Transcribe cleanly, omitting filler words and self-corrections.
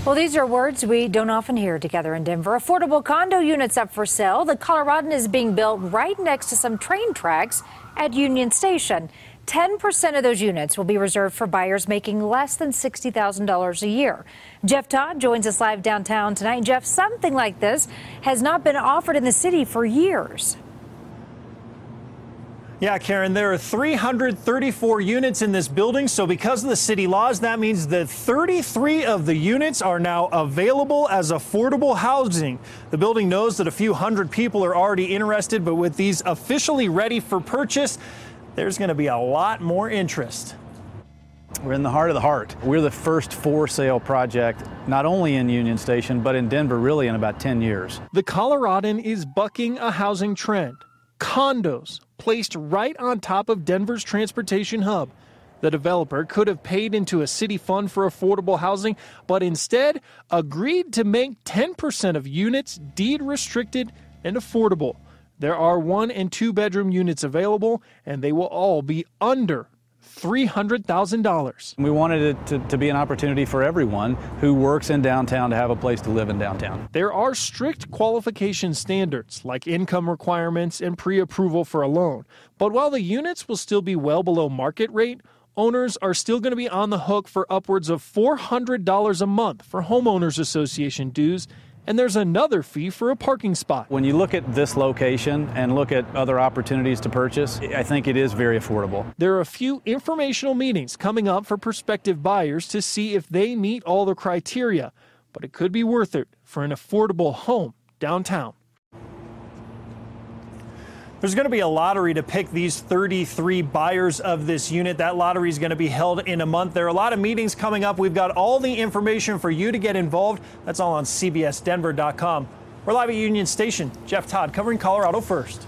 Well, these are words we don't often hear together in Denver. Affordable condo units up for sale. The Coloradan is being built right next to some train tracks at Union Station. 10% of those units will be reserved for buyers making less than $60,000 a year. Jeff Todd joins us live downtown tonight. Jeff, something like this has not been offered in the city for years. Yeah, Karen, there are 334 units in this building. So because of the city laws, that means that 33 of the units are now available as affordable housing. The building knows that a few hundred people are already interested, but with these officially ready for purchase, there's going to be a lot more interest. We're in the heart of the heart. We're the first for sale project, not only in Union Station, but in Denver really in about 10 years. The Coloradan is bucking a housing trend. Condos placed right on top of Denver's transportation hub. The developer could have paid into a city fund for affordable housing, but instead agreed to make 10% of units deed restricted and affordable. There are 1 and 2 bedroom units available, and they will all be under $300,000. We wanted it to be an opportunity for everyone who works in downtown to have a place to live in downtown. There are strict qualification standards like income requirements and pre-approval for a loan. But while the units will still be well below market rate, owners are still going to be on the hook for upwards of $400 a month for homeowners association dues. And there's another fee for a parking spot. When you look at this location and look at other opportunities to purchase, I think it is very affordable. There are a few informational meetings coming up for prospective buyers to see if they meet all the criteria, but it could be worth it for an affordable home downtown. There's going to be a lottery to pick these 33 buyers of this unit. That lottery is going to be held in a month. There are a lot of meetings coming up. We've got all the information for you to get involved. That's all on CBSDenver.com. We're live at Union Station. Jeff Todd covering Colorado First.